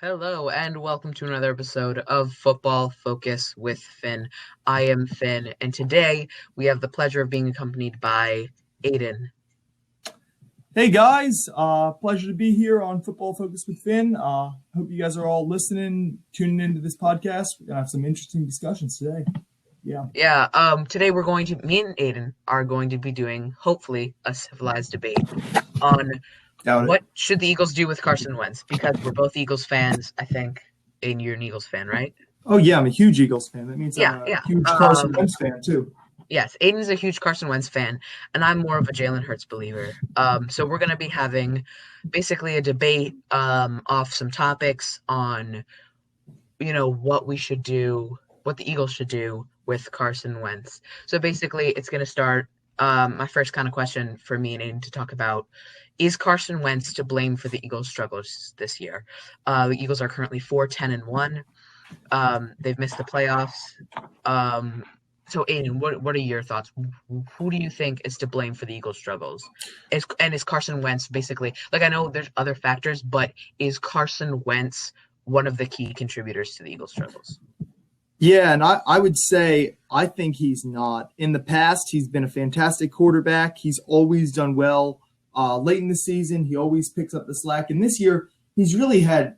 Hello and welcome to another episode of Football Focus with Finn. I am Finn, and today we have the pleasure of being accompanied by Aidan. Hey guys, pleasure to be here on Football Focus with Finn. Hope you guys are all listening, tuning into this podcast. We're gonna have some interesting discussions today. Today me and Aidan are going to be doing, hopefully, a civilized debate on what should the Eagles do with Carson Wentz, because we're both Eagles fans, I think. Aidan, you're an Eagles fan, right? Oh yeah, I'm a huge Eagles fan. That means I'm a huge Carson Wentz fan too. Yes, Aiden's a huge Carson Wentz fan, and I'm more of a Jalen Hurts believer. So we're going to be having basically a debate off some topics on, what we should do, what the Eagles should do with Carson Wentz. So basically, it's going to start. My first kind of question for me and Aiden to talk about is Carson Wentz to blame for the Eagles' struggles this year? The Eagles are currently 4-10-1. They've missed the playoffs. So, Aiden, what are your thoughts? Who do you think is to blame for the Eagles' struggles? Is Carson Wentz basically, I know there's other factors, but is Carson Wentz one of the key contributors to the Eagles' struggles? Yeah, and I would say I think he's not. In the past, he's been a fantastic quarterback. He's always done well. Late in the season, he always picks up the slack. And this year, he's really had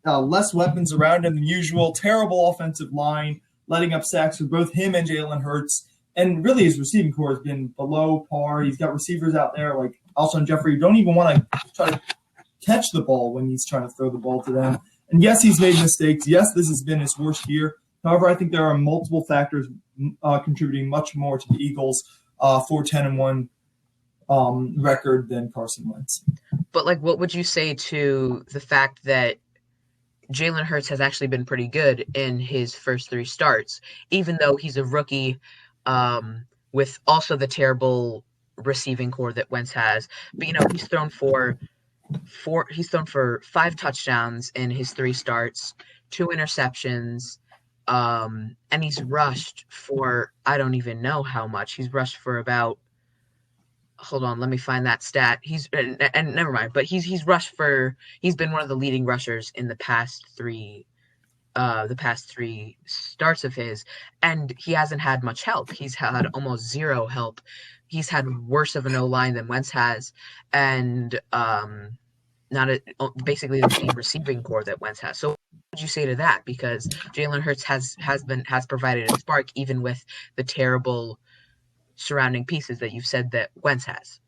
less weapons around him than usual. Terrible offensive line, letting up sacks for both him and Jalen Hurts. And really, his receiving core has been below par. He's got receivers out there like Alshon Jeffrey who don't even want to try to catch the ball when he's trying to throw the ball to them. And yes, he's made mistakes. Yes, this has been his worst year. However, I think there are multiple factors contributing much more to the Eagles' 4-10-1 record than Carson Wentz. But, what would you say to the fact that Jalen Hurts has actually been pretty good in his first three starts, even though he's a rookie with also the terrible receiving core that Wentz has? But, he's thrown for 5 touchdowns in his 3 starts, 2 interceptions, and he's rushed for I don't even know how much. He's rushed for about hold on, let me find that stat. He's and never mind, but he's been one of the leading rushers in the past 3 starts of his, and he hasn't had much help. He's had almost zero help. He's had worse of an O-line than Wentz has, and basically the same receiving core that Wentz has. So what would you say to that? Because Jalen Hurts has provided a spark even with the terrible surrounding pieces that you've said that Wentz has.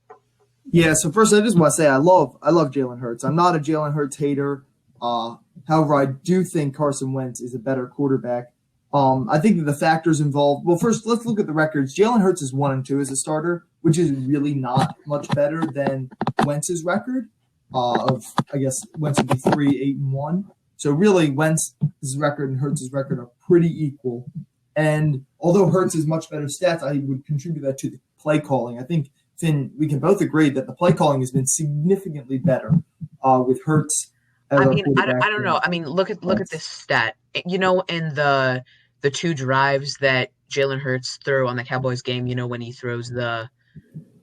Yeah, so first I just want to say I love Jalen Hurts. I'm not a Jalen Hurts hater. However, I do think Carson Wentz is a better quarterback. I think that the factors involved. Well, first let's look at the records. Jalen Hurts is 1-2 as a starter, which is really not much better than Wentz's record. I guess Wentz would be 3-8-1. So really, Wentz's record and Hurts' record are pretty equal. And although Hurts has much better stats, I would contribute that to the play calling. I think, Finn, we can both agree that the play calling has been significantly better with Hurts. I don't know. I mean, look at this stat. In the 2 drives that Jalen Hurts threw on the Cowboys game, when he throws the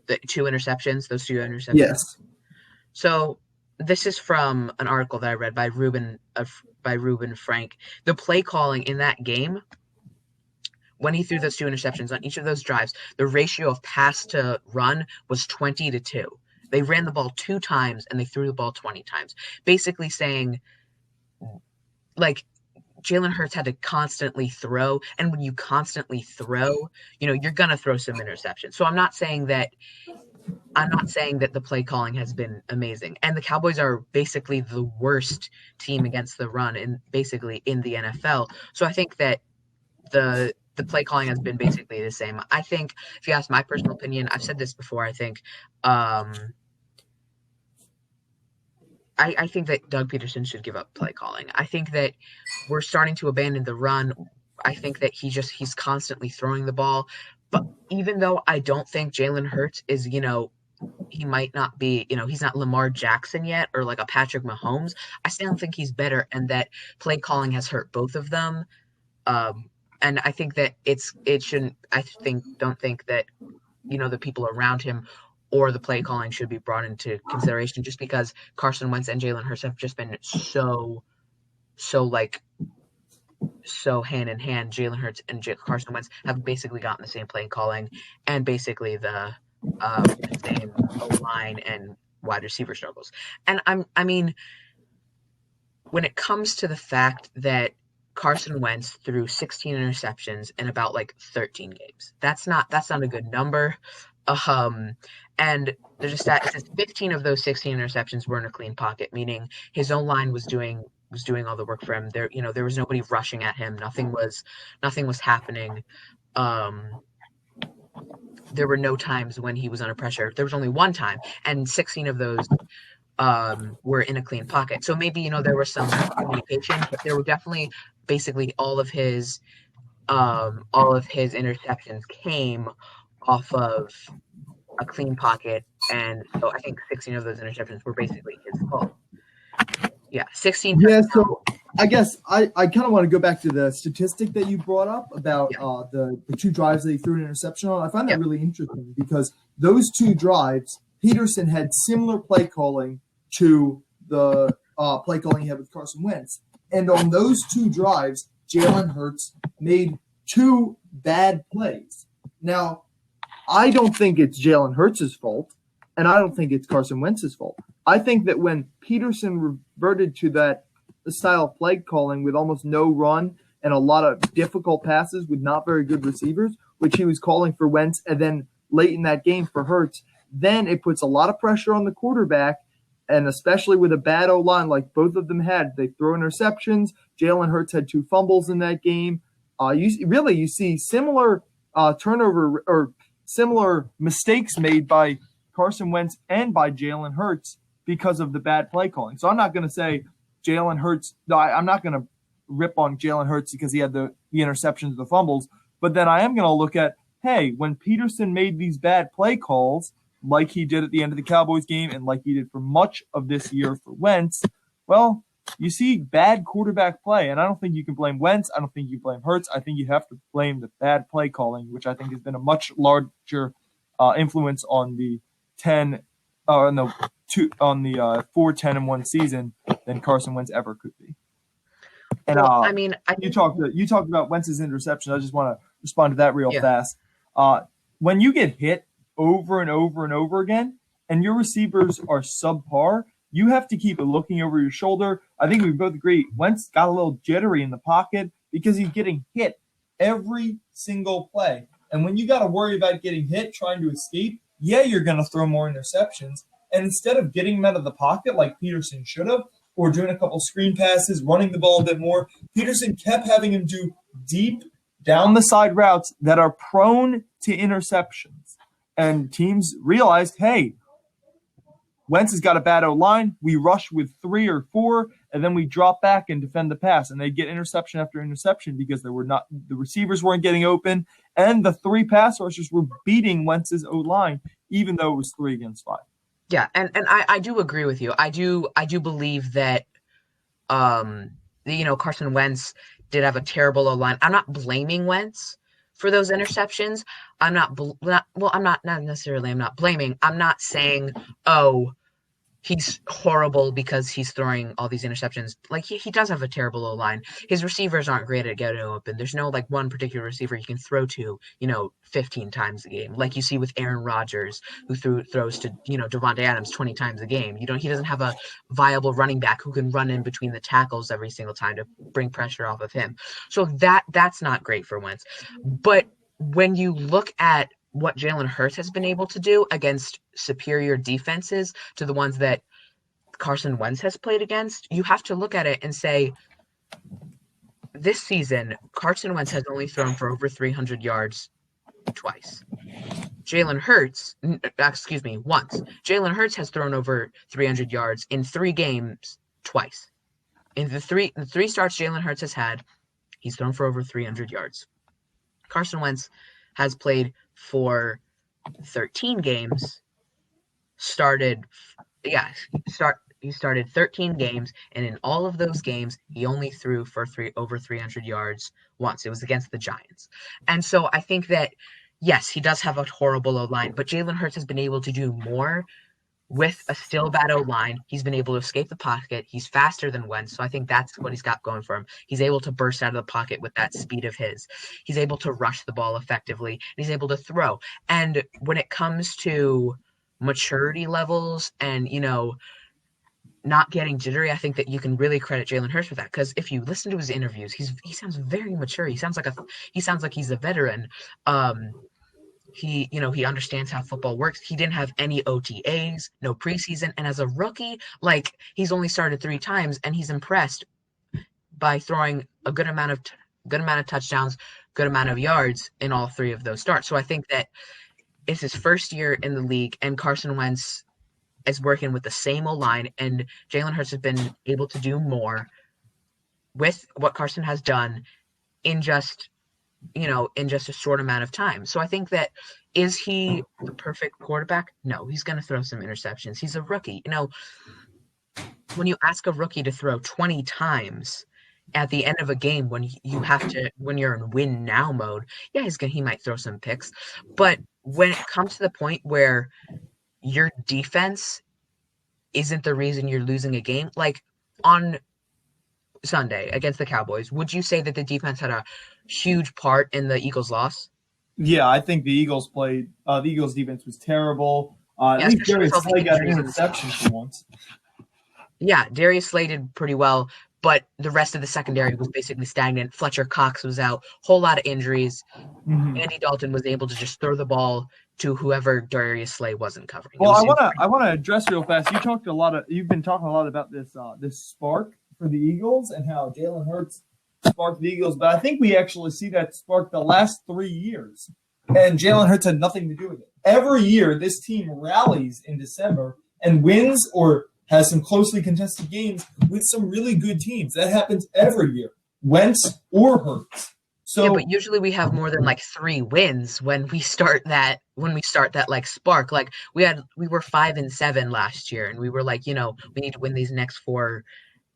2 interceptions, those 2 interceptions. Yes. So this is from an article that I read by Ruben Frank. The play calling in that game, when he threw those 2 interceptions on each of those drives, the ratio of pass to run was 20-2. They ran the ball 2 times and they threw the ball 20 times. Basically saying, Jalen Hurts had to constantly throw, and when you constantly throw, you're gonna throw some interceptions. So I'm not saying that the play calling has been amazing. And the Cowboys are basically the worst team against the run in the NFL. So I think that the play calling has been basically the same. I think, if you ask my personal opinion, I've said this before, I think I think that Doug Peterson should give up play calling. I think that we're starting to abandon the run. I think that he's constantly throwing the ball. But even though I don't think Jalen Hurts is, he might not be, he's not Lamar Jackson yet or like a Patrick Mahomes, I still think he's better, and that play calling has hurt both of them. And I think that don't think that, the people around him or the play calling should be brought into consideration, just because Carson Wentz and Jalen Hurts have just been so so hand in hand, Jalen Hurts and Carson Wentz have basically gotten the same play calling and basically the same O-line and wide receiver struggles. And I mean, when it comes to the fact that Carson Wentz threw 16 interceptions in about like 13 games, that's not a good number. And there's a stat. It says 15 of those 16 interceptions were in a clean pocket, meaning his own line was doing all the work for him. There was nobody rushing at him. Nothing was happening. There were no times when he was under pressure. There was only one time, and 16 of those were in a clean pocket. So maybe there was some communication, but there were definitely basically all of his interceptions came off of a clean pocket, and so I think 16 of those interceptions were basically his fault. Yeah, 16. Yeah, so I guess I kind of want to go back to the statistic that you brought up about the 2 drives that he threw an interception on. I find that really interesting because those 2 drives, Peterson had similar play calling to the play calling he had with Carson Wentz. And on those 2 drives, Jalen Hurts made 2 bad plays. Now, I don't think it's Jalen Hurts' fault, and I don't think it's Carson Wentz's fault. I think that when Peterson reverted to the style of play calling with almost no run and a lot of difficult passes with not very good receivers, which he was calling for Wentz, and then late in that game for Hurts, then it puts a lot of pressure on the quarterback, and especially with a bad O-line like both of them had. They throw interceptions. Jalen Hurts had 2 fumbles in that game. You see similar turnover or similar mistakes made by Carson Wentz and by Jalen Hurts because of the bad play calling. So I'm not going to say Jalen Hurts. I'm not going to rip on Jalen Hurts because he had the interceptions, the fumbles. But then I am going to look at, hey, when Peterson made these bad play calls, like he did at the end of the Cowboys game and like he did for much of this year for Wentz, well, you see bad quarterback play. And I don't think you can blame Wentz. I don't think you blame Hurts. I think you have to blame the bad play calling, which I think has been a much larger influence on the 4-10-1 season than Carson Wentz ever could be. And you talked about Wentz's interception. I just want to respond to that real fast. When you get hit over and over and over again, and your receivers are subpar, you have to keep looking over your shoulder. I think we both agree Wentz got a little jittery in the pocket because he's getting hit every single play. And when you got to worry about getting hit, trying to escape, you're going to throw more interceptions. And instead of getting him out of the pocket like Peterson should have, or doing a couple screen passes, running the ball a bit more, Peterson kept having him do deep down the side routes that are prone to interceptions. And teams realized, hey, Wentz has got a bad O-line. We rush with 3 or 4, and then we drop back and defend the pass. And they get interception after interception because the receivers weren't getting open, and the 3 pass rushers were beating Wentz's O-line, even though it was 3 against 5. Yeah, and I do agree with you. I do believe that Carson Wentz did have a terrible O-line. I'm not blaming Wentz for those interceptions. I'm not blaming. I'm not saying, oh, he's horrible because he's throwing all these interceptions. Like, he does have a terrible O-line. His receivers aren't great at getting open. There's no, like, one particular receiver you can throw to, 15 times a game. Like you see with Aaron Rodgers, who throws to, Devontae Adams 20 times a game. He doesn't have a viable running back who can run in between the tackles every single time to bring pressure off of him. So that's not great for Wentz. But when you look at what Jalen Hurts has been able to do against superior defenses to the ones that Carson Wentz has played against, you have to look at it and say, this season, Carson Wentz has only thrown for over 300 yards twice. Jalen Hurts, once. Jalen Hurts has thrown over 300 yards in 3 games twice. In the three starts Jalen Hurts has had, he's thrown for over 300 yards. Carson Wentz has played for 13 games, he started 13 games, and in all of those games, he only threw for over 300 yards once. It was against the Giants. And so I think that, yes, he does have a horrible O-line, but Jalen Hurts has been able to do more with a still bad O-line, he's been able to escape the pocket. He's faster than Wentz, so I think that's what he's got going for him. He's able to burst out of the pocket with that speed of his. He's able to rush the ball effectively, and he's able to throw. And when it comes to maturity levels and, not getting jittery, I think that you can really credit Jalen Hurts for that. Because if you listen to his interviews, he sounds very mature. He sounds like he's a veteran. He understands how football works. He didn't have any OTAs, no preseason, and as a rookie, he's only started 3 times, and he's impressed by throwing a good amount of touchdowns, good amount of yards in all 3 of those starts. So I think that it's his first year in the league, and Carson Wentz is working with the same O-line, and Jalen Hurts has been able to do more with what Carson has done in just a short amount of time. So I think that, is he the perfect quarterback? No, he's going to throw some interceptions. He's a rookie. When you ask a rookie to throw 20 times at the end of a game when you're in win now mode, yeah, he might throw some picks. But when it comes to the point where your defense isn't the reason you're losing a game, like on Sunday against the Cowboys, would you say that the defense had a huge part in the Eagles' loss? Yeah, I think the Eagles defense was terrible. At least Darius Slay got an interception for once. Yeah, Darius Slay did pretty well, but the rest of the secondary was basically stagnant. Fletcher Cox was out, whole lot of injuries. Mm-hmm. Andy Dalton was able to just throw the ball to whoever Darius Slay wasn't covering. Well, I want to address real fast. You've been talking a lot about this spark for the Eagles and how Jalen Hurts sparked the Eagles, but I think we actually see that spark the last 3 years, and Jalen Hurts had nothing to do with it. Every year, this team rallies in December and wins or has some closely contested games with some really good teams. That happens every year, Wentz or Hurts. So, yeah, but usually we have more than 3 wins when we start that spark. We were 5-7 last year, and we were we need to win these next 4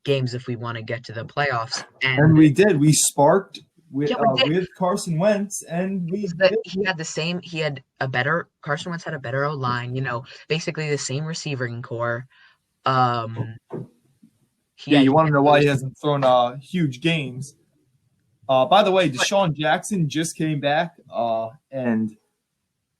games if we want to get to the playoffs. And we did. We sparked with Carson Wentz, and Carson Wentz had a better O-line, basically the same receiving core. You want to know why he hasn't thrown huge games. By the way, Deshaun Jackson just came back, and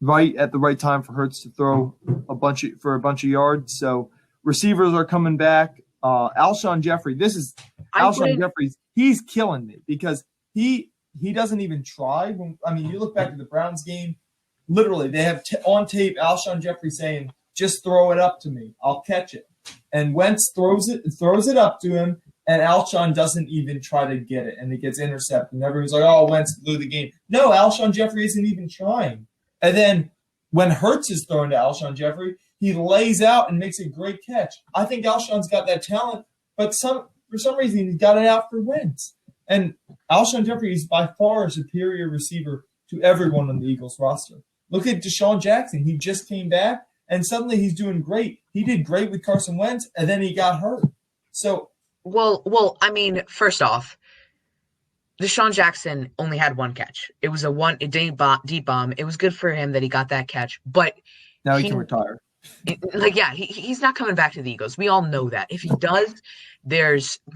right at the right time for Hurts to throw a bunch of yards. So receivers are coming back. Alshon Jeffrey, Jeffrey. He's killing me because he doesn't even try. You look back at the Browns game. Literally, they have on tape Alshon Jeffrey saying, "Just throw it up to me. I'll catch it." And Wentz throws it up to him, and Alshon doesn't even try to get it, and it gets intercepted. And everyone's like, "Oh, Wentz blew the game." No, Alshon Jeffrey isn't even trying. And then when Hurts is thrown to Alshon Jeffrey, he lays out and makes a great catch. I think Alshon's got that talent, but for some reason he's got it out for Wentz. And Alshon Jeffrey is by far a superior receiver to everyone on the Eagles roster. Look at Deshaun Jackson. He just came back, and suddenly he's doing great. He did great with Carson Wentz, and then he got hurt. So, first off, Deshaun Jackson only had 1 catch. It was a deep bomb. It was good for him that he got that catch, but now he can retire. He's not coming back to the Eagles. We all know that. If he does,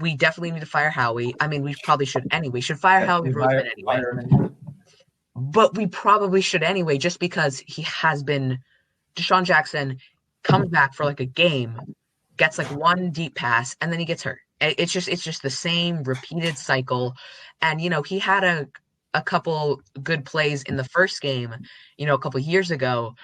we definitely need to fire Howie. We probably should anyway. We should fire Howie Roseman anyway. But we probably should anyway, just because he has been. Deshaun Jackson comes back for a game, gets 1 deep pass, and then he gets hurt. It's just the same repeated cycle. And he had a couple good plays in the first game, a couple years ago,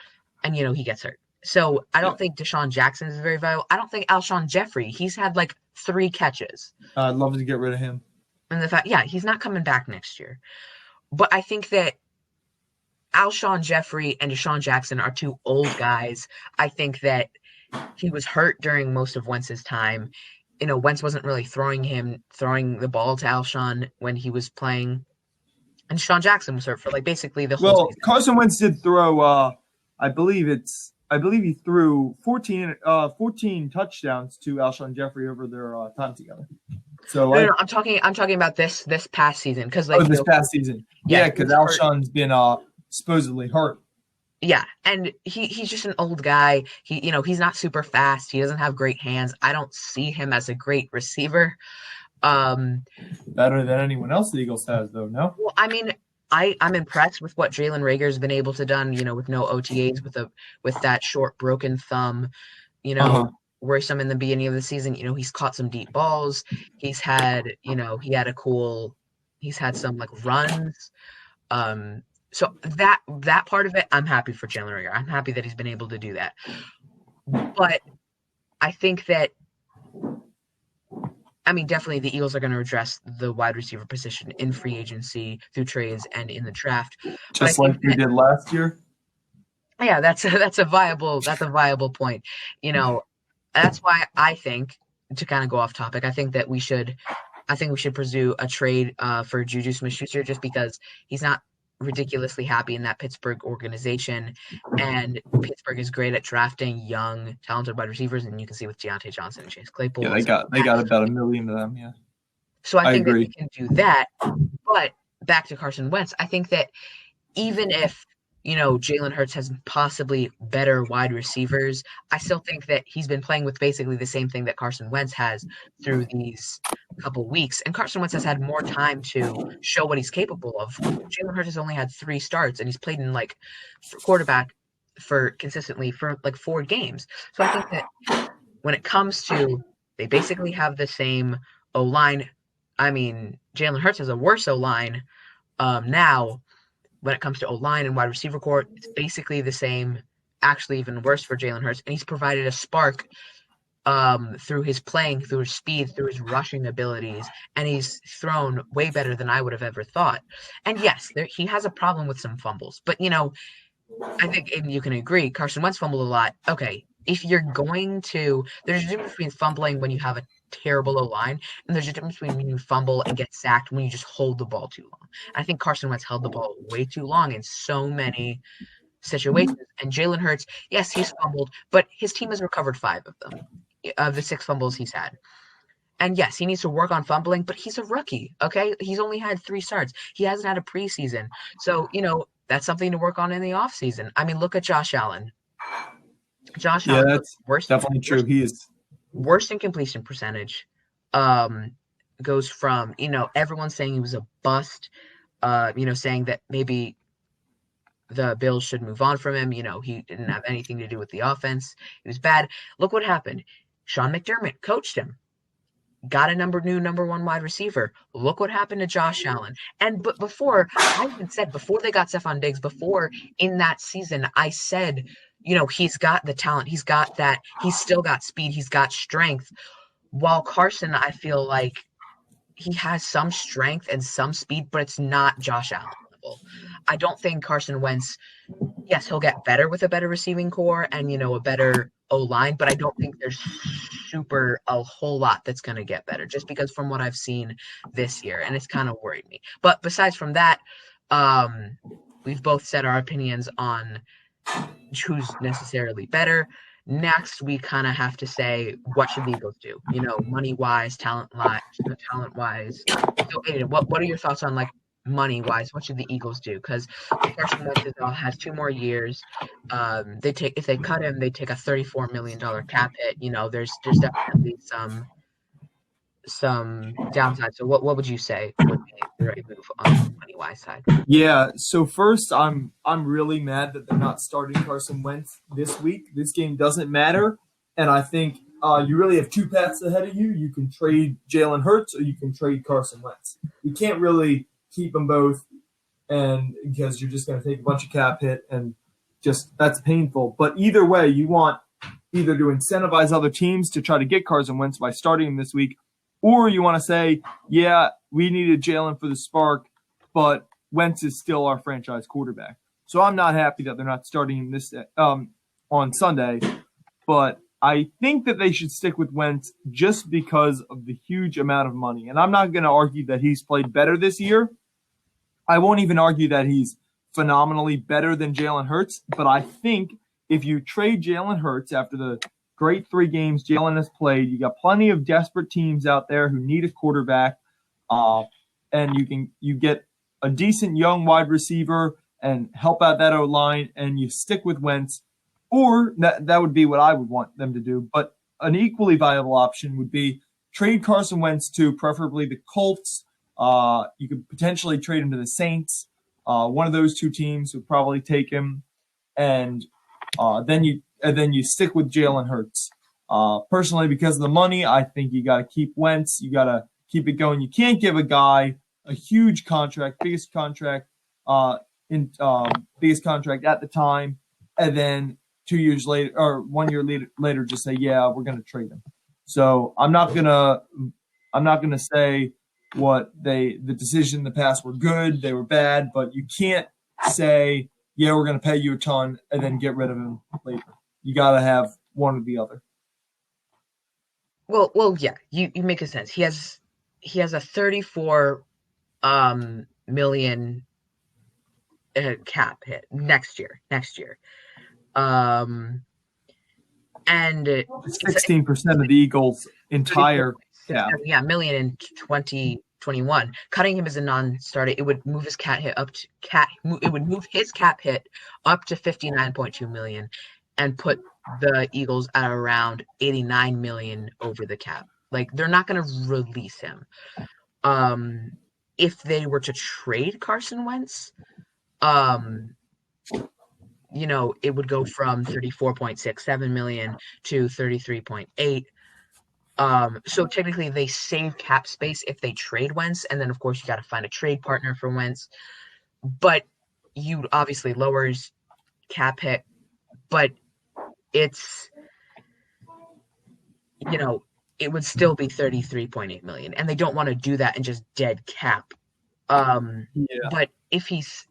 and he gets hurt. So I don't think Deshaun Jackson is very valuable. I don't think Alshon Jeffrey. He's had 3 catches. I'd love to get rid of him. And the fact, he's not coming back next year. But I think that Alshon Jeffrey and Deshaun Jackson are 2 old guys. I think that he was hurt during most of Wentz's time. Wentz wasn't really throwing the ball to Alshon when he was playing. And Deshaun Jackson was hurt for basically the whole season. Carson Wentz did throw I believe he threw 14 touchdowns to Alshon Jeffrey over their time together. So no, I'm talking about this past season because this past season. Yeah, because Alshon's been supposedly hurt. Yeah, and he's just an old guy. He's not super fast. He doesn't have great hands. I don't see him as a great receiver. Um, Better than anyone else the Eagles has, though, no? well, I mean, I'm impressed with what Jalen Rager's been able to done, with no OTAs, with that short broken thumb, you know, Uh-huh. worrisome in the beginning of the season. He's caught some deep balls. He's had, he's had some like runs. Um, so that part of it, I'm happy for Jalen Rager. I'm happy that he's been able to do that. But I think that, definitely the Eagles are going to address the wide receiver position in free agency, through trades, and in the draft. But I Just think like we that, did last year. yeah, that's a viable point. That's why I think, to kind of go off topic, I think we should pursue a trade for Juju Smith-Schuster, just because he's not ridiculously happy in that Pittsburgh organization, and Pittsburgh is great at drafting young, talented wide receivers, and you can see with Deontay Johnson and Chase Yeah, Claypool. they And got about 1 million of them, yeah. so I I think that they agree. can do that. But back to Carson Wentz, I think that even if Jalen Hurts has possibly better wide receivers, I still think that he's been playing with basically the same thing that Carson Wentz has through these couple weeks, and Carson Wentz has had more time to show what he's capable of. Jalen Hurts has only had 3 starts, and he's played in for quarterback for consistently for like 4 games. So I think that when it comes to, they basically have the same O line. Jalen Hurts has a worse O line now. When it comes to O-line and wide receiver core, it's basically the same, actually even worse for Jalen Hurts. And he's provided a spark through his playing, through his speed, through his rushing abilities, and he's thrown way better than I would have ever thought. And yes, he has a problem with some fumbles, but I think, and you can agree, Carson Wentz fumbled a lot. Okay, if you're going to, there's a difference between fumbling when you have a terrible O-line, and there's a difference between when you fumble and get sacked when you just hold the ball too long. I think Carson Wentz held the ball way too long in so many situations. And Jalen Hurts, yes, he's fumbled, but his team has recovered 5 of them, of the 6 fumbles he's had. And yes, he needs to work on fumbling, but he's a rookie, okay? He's only had 3 starts. He hasn't had a preseason. So, that's something to work on in the offseason. Look at Josh Allen. Josh Yeah, Allen, that's worst, definitely true. He is. worst in completion percentage. Goes from, everyone saying he was a bust, saying that maybe the Bills should move on from him. He didn't have anything to do with the offense. He was bad. Look what happened. Sean McDermott coached him. Got a new number 1 wide receiver. Look what happened to Josh Allen. But before, I even said, before they got Stephon Diggs, before in that season, I said, he's got the talent. He's got that. He's still got speed. He's got strength. While Carson, I feel like he has some strength and some speed, but it's not Josh Allen level. I don't think Carson Wentz, yes, he'll get better with a better receiving core and, a better O-line, but I don't think there's a whole lot that's going to get better, just because from what I've seen this year, and it's kind of worried me. But besides from that, we've both said our opinions on who's necessarily better. Next, we kind of have to say, what should the Eagles do? Money-wise, talent-wise. So, Aidan, what are your thoughts on money wise? What should the Eagles do? Because Carson Wentz has 2 more years. If they cut him, they take a $34 million cap hit. There's definitely some downside. So what would you say would be the right move on the money wise side? Yeah. So first, I'm really mad that they're not starting Carson Wentz this week. This game doesn't matter, and I think you really have 2 paths ahead of you. You can trade Jalen Hurts, or you can trade Carson Wentz. You can't really keep them both, and because you're just going to take a bunch of cap hit, and just that's painful. But either way, you want either to incentivize other teams to try to get Carson Wentz by starting him this week, or you want to say, yeah, we needed Jalen for the spark, but Wentz is still our franchise quarterback. So I'm not happy that they're not starting him this on Sunday, but I think that they should stick with Wentz just because of the huge amount of money. And I'm not going to argue that he's played better this year. I won't even argue that he's phenomenally better than Jalen Hurts, but I think if you trade Jalen Hurts after the great 3 games Jalen has played, you got plenty of desperate teams out there who need a quarterback, and you get a decent young wide receiver and help out that O-line, and you stick with Wentz, or that would be what I would want them to do. But an equally viable option would be trade Carson Wentz to preferably the Colts. You could potentially trade him to the Saints. One of those two teams would probably take him, and then you stick with Jalen Hurts. Personally, because of the money, I think you got to keep Wentz. You got to keep it going. You can't give a guy a huge contract, biggest contract biggest contract at the time, and then 2 years later or 1 year later just say, yeah, we're going to trade him. So I'm not gonna say the decision in the past were good, they were bad, but you can't say, yeah, we're going to pay you a ton and then get rid of him later. You got to have one or the other. Well, yeah, you make a sense. He has a 34 million cap hit next year. And 16% of the Eagles' entire cap. Yeah, million in 2021. Cutting him as a non-starter, it would move his it would move his cap hit up to 59.2 million, and put the Eagles at around 89 million over the cap. Like, they're not going to release him. If they were to trade Carson Wentz, it would go from 34.67 million to 33.8. So technically they save cap space if they trade Wentz, and then of course you got to find a trade partner for Wentz. But you obviously lowers cap hit, but it's it would still be 33.8 million, and they don't want to do that and just dead cap. But if he's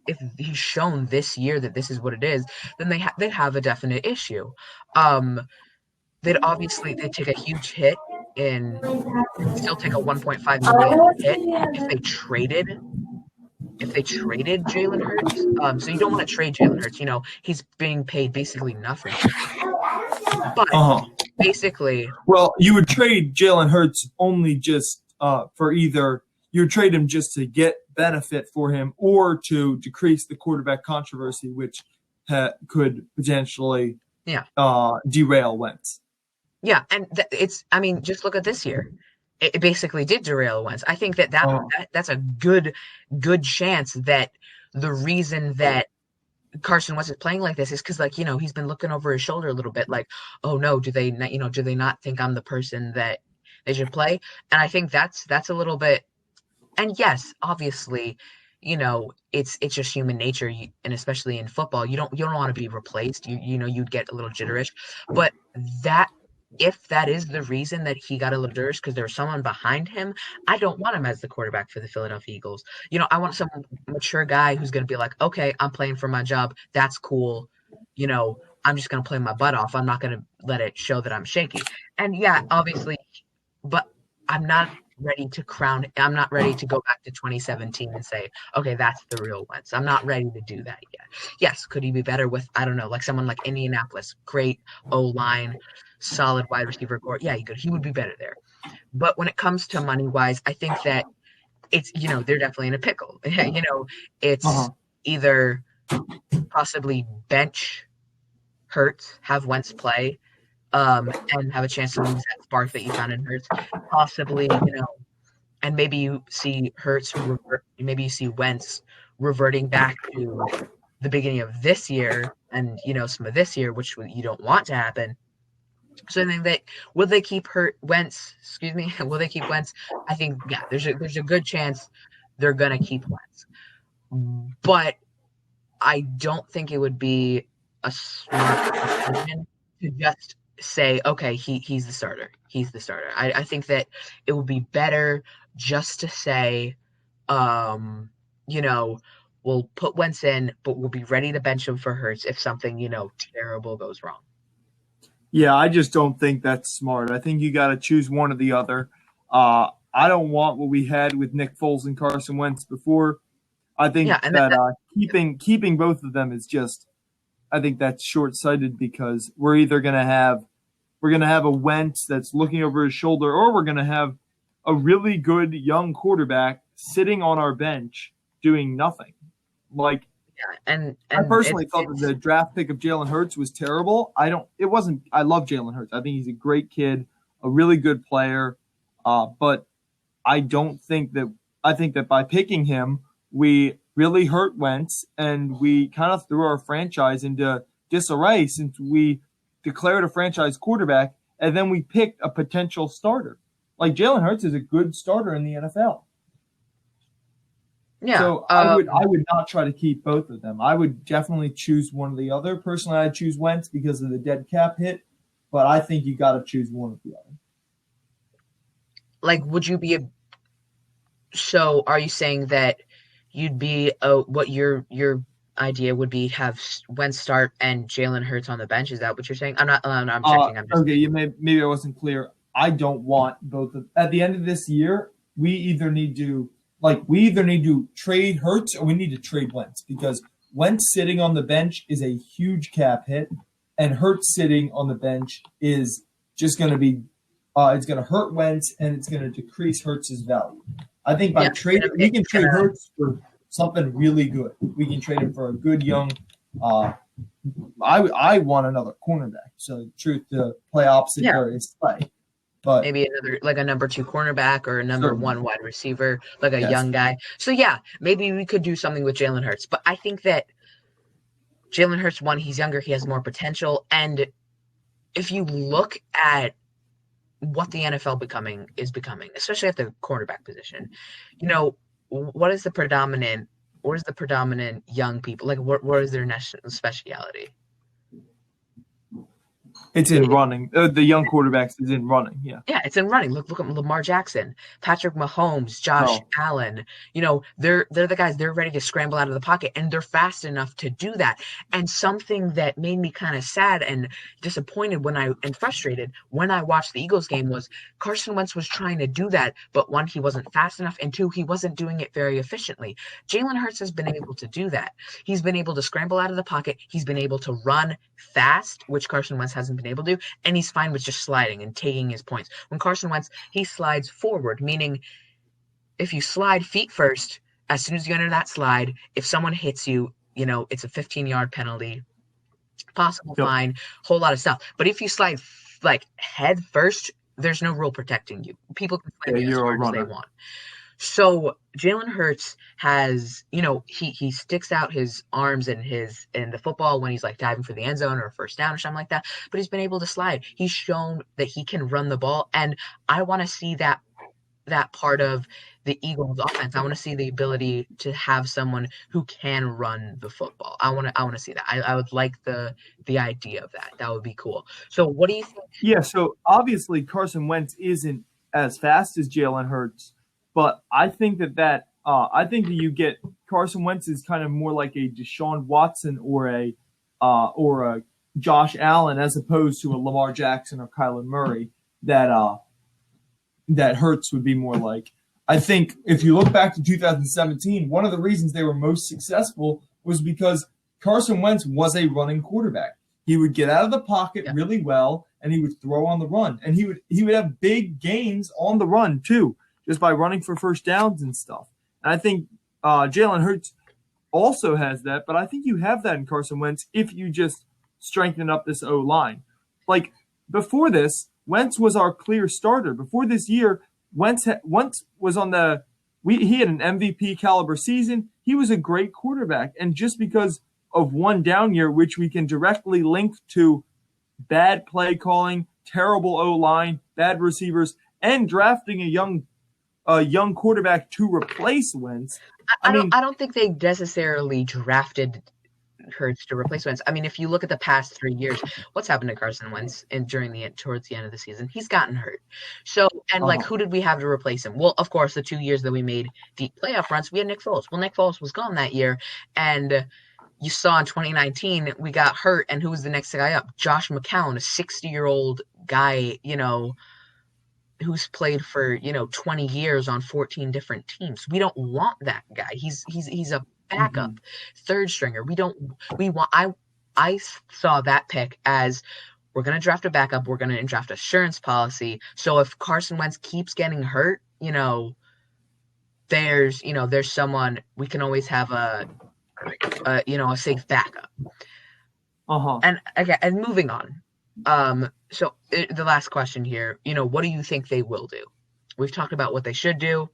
shown this year that this is what it is, then they'd have a definite issue. They'd take a huge hit and still take a 1.5 million hit if they traded Jalen Hurts. So you don't want to trade Jalen Hurts. He's being paid basically nothing. But basically, well, you would trade Jalen Hurts only just for either you would trade him just to get benefit for him, or to decrease the quarterback controversy, which could potentially derail Wentz. Yeah, and just look at this year. It basically did derail Wentz. I think that's a good chance that the reason that Carson Wentz is playing like this is because, he's been looking over his shoulder a little bit, like, oh no, do they not think I'm the person that they should play? And I think that's a little bit. And yes, obviously, it's just human nature, and especially in football, you don't want to be replaced. You'd get a little jitterish, but if that is the reason that he got a little jitterish because there was someone behind him, I don't want him as the quarterback for the Philadelphia Eagles. I want some mature guy who's going to be like, okay, I'm playing for my job. That's cool. I'm just going to play my butt off. I'm not going to let it show that I'm shaky. And yeah, obviously, but I'm not ready to go back to 2017 and say, okay, that's the real Wentz. I'm not ready to do that yet. Yes, could he be better with, I don't know, like someone like Indianapolis, great O-line, solid wide receiver core? Yeah, he would be better there. But when it comes to money-wise, I think that it's, they're definitely in a pickle. It's either possibly bench Hurts, have Wentz play, and have a chance to lose that spark that you found in Hurts. Possibly, and maybe you see Wentz reverting back to the beginning of this year and, some of this year, which you don't want to happen. So I think that will they keep Wentz? Will they keep Wentz? I think, yeah, there's a good chance they're gonna keep Wentz, but I don't think it would be a smart decision to just say, okay, he's the starter. He's the starter. I think that it would be better just to say, we'll put Wentz in, but we'll be ready to bench him for Hurts if something, terrible goes wrong. Yeah, I just don't think that's smart. I think you got to choose one or the other. I don't want what we had with Nick Foles and Carson Wentz before. I think keeping both of them is just, I think that's short-sighted, because we're either going to have a Wentz that's looking over his shoulder, or we're going to have a really good young quarterback sitting on our bench doing nothing. Like, Yeah, I and personally thought that the draft pick of Jalen Hurts was terrible. I love Jalen Hurts. I think he's a great kid, a really good player. But I don't think that, I think that by picking him, we really hurt Wentz and we kind of threw our franchise into disarray since we declared a franchise quarterback and then we picked a potential starter. Like Jalen Hurts is a good starter in the NFL. yeah. So I would not try to keep both of them. I would definitely choose one or the other. Personally, I'd choose Wentz because of the dead cap hit, but I think you got to choose one or the other. Like, would you be a so are you saying that you'd be what your idea would be have Wentz start and Jalen Hurts on the bench? Is that what you're saying? I'm checking. I'm just Okay, maybe I wasn't clear. I don't want both of. At the end of this year, we either need to trade Hurts or we need to trade Wentz because Wentz sitting on the bench is a huge cap hit, and Hurts sitting on the bench is just going to be it's going to hurt Wentz and it's going to decrease Hurts' value. I think by trade we can trade Hurts for something really good. We can trade him for a good young. I want another cornerback. So the truth to play opposite Darius Slay. But maybe another like a number 2 cornerback or a number 1 wide receiver, like a Yes. young guy. So yeah, maybe we could do something with Jalen Hurts. But I think that Jalen Hurts, one, he's younger, he has more potential, and if you look at what the NFL is becoming, especially at the cornerback position, what is the predominant young people like? What is their national speciality? it's in running. The young quarterbacks is in running. Yeah. Yeah, it's in running. Look at Lamar Jackson, Patrick Mahomes, Josh Allen. They're the guys. They're ready to scramble out of the pocket, and they're fast enough to do that. And something that made me kind of sad and disappointed and frustrated when I watched the Eagles game was Carson Wentz was trying to do that, but one, he wasn't fast enough, and two, he wasn't doing it very efficiently. Jalen Hurts has been able to do that. He's been able to scramble out of the pocket. He's been able to run fast, which Carson Wentz hasn't been able to, and he's fine with just sliding and taking his points. When Carson Wentz, he slides forward, meaning if you slide feet first, as soon as you enter that slide, if someone hits you, it's a 15-yard penalty, possible fine, whole lot of stuff. But if you slide like head first, there's no rule protecting you. People can slide as hard as they want. So Jalen Hurts has, he sticks out his arms in the football when he's like diving for the end zone or a first down or something like that. But he's been able to slide. He's shown that he can run the ball, and I want to see that part of the Eagles offense. I want to see the ability to have someone who can run the football. I want to see that. I would like the idea of that. That would be cool. So what do you think? Yeah. So obviously Carson Wentz isn't as fast as Jalen Hurts. But I think that you get Carson Wentz is kind of more like a Deshaun Watson or a Josh Allen as opposed to a Lamar Jackson or Kyler Murray that Hurts would be more like. I think if you look back to 2017, one of the reasons they were most successful was because Carson Wentz was a running quarterback. He would get out of the pocket really well and he would throw on the run, and he would have big gains on the run too, just by running for first downs and stuff. And I think Jalen Hurts also has that, but I think you have that in Carson Wentz if you just strengthen up this O-line. Like, before this, Wentz was our clear starter. Before this year, Wentz was on he had an MVP caliber season. He was a great quarterback. And just because of one down year, which we can directly link to bad play calling, terrible O-line, bad receivers, and drafting a young quarterback to replace Wentz. I don't think they necessarily drafted Hurts to replace Wentz. I mean, if you look at the past 3 years, what's happened to Carson Wentz towards the end of the season? He's gotten hurt. So, and who did we have to replace him? Well, of course, the 2 years that we made deep playoff runs, we had Nick Foles. Well, Nick Foles was gone that year, and you saw in 2019 we got hurt, and who was the next guy up? Josh McCown, a 60-year-old guy, who's played for 20 years on 14 different teams. We don't want that guy. He's a backup, third stringer. I saw that pick as we're gonna draft a backup. We're gonna draft assurance policy. So if Carson Wentz keeps getting hurt, there's someone we can always have a safe backup. Uh-huh. And again, and moving on. So the last question here, what do you think they will do? We've talked about what they should do.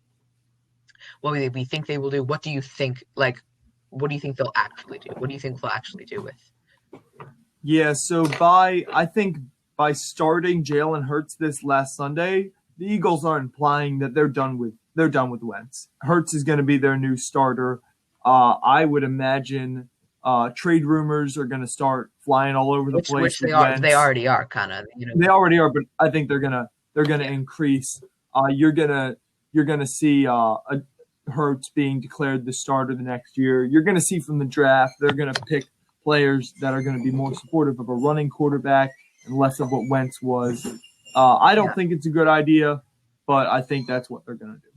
What we think they will do. What do you think? What do you think they'll actually do? What do you think they'll actually do with? Yeah, so I think by starting Jalen Hurts this last Sunday, the Eagles are implying that they're done with Wentz. Hurts is going to be their new starter. I would imagine trade rumors are going to start flying all over the place. Which they are. Wentz. They already are kind of. They already are, but I think they're gonna increase. You're gonna see Hurts being declared the starter the next year. You're gonna see from the draft they're gonna pick players that are going to be more supportive of a running quarterback and less of what Wentz was. I don't think it's a good idea, but I think that's what they're going to do.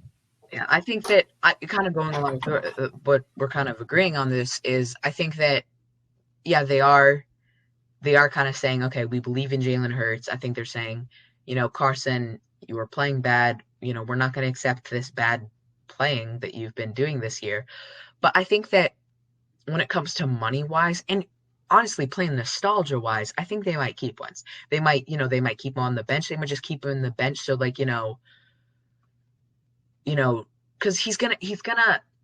Yeah, I think that kind of going along with what we're kind of agreeing on this is I think that, yeah, they are kind of saying, okay, we believe in Jalen Hurts. I think they're saying, Carson, you were playing bad. We're not going to accept this bad playing that you've been doing this year. But I think that when it comes to money-wise, and honestly playing nostalgia-wise, I think they might keep Wentz. They might keep him on the bench. They might just keep him on the bench so because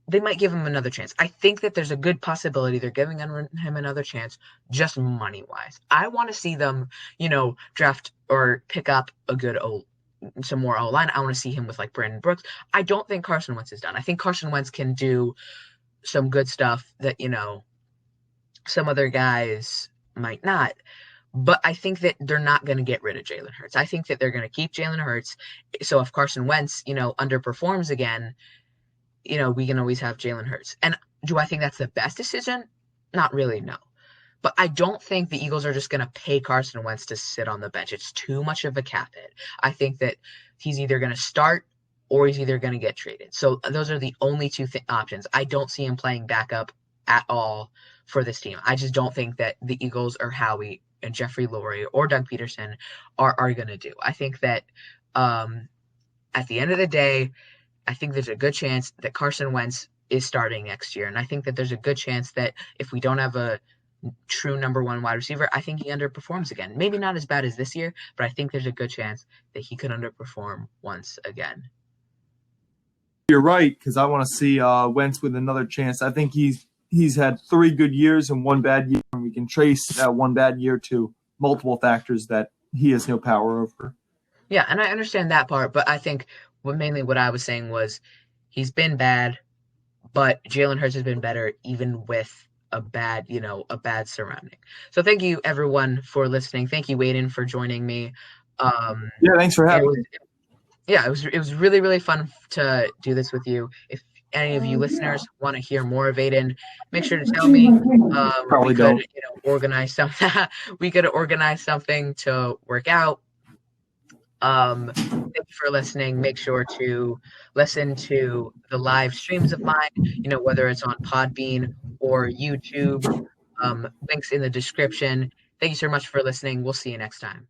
they might give him another chance. I think that there's a good possibility they're giving him another chance just money-wise. I want to see them, draft or pick up some more O-line. I want to see him with Brandon Brooks. I don't think Carson Wentz is done. I think Carson Wentz can do some good stuff that, some other guys might not. But I think that they're not going to get rid of Jalen Hurts. I think that they're going to keep Jalen Hurts. So if Carson Wentz, underperforms again, we can always have Jalen Hurts. And do I think that's the best decision? Not really, no. But I don't think the Eagles are just going to pay Carson Wentz to sit on the bench. It's too much of a cap hit. I think that he's either going to start or he's either going to get traded. So those are the only two options. I don't see him playing backup at all for this team. I just don't think that the Eagles or Howie and Jeffrey Lurie or Doug Peterson are going to do. I think that at the end of the day, I think there's a good chance that Carson Wentz is starting next year. And I think that there's a good chance that if we don't have a true number one wide receiver, I think he underperforms again. Maybe not as bad as this year, but I think there's a good chance that he could underperform once again. You're right, because I want to see Wentz with another chance. I think he's had 3 good years and 1 bad year, and we can trace that 1 bad year to multiple factors that he has no power over. Yeah, and I understand that part, but I think mainly what I was saying was he's been bad, but Jalen Hurts has been better even with a bad surrounding. So thank you everyone for listening. Thank you, Aidan, for joining me. Yeah, thanks for having me. Yeah, it was really, really fun to do this with you. If any of you listeners want to hear more of Aidan, make sure to tell me. Probably don't. Organize something. We could organize something to work out. Thank you for listening. Make sure to listen to the live streams of mine, whether it's on Podbean or YouTube. Links in the description. Thank you so much for listening. We'll see you next time.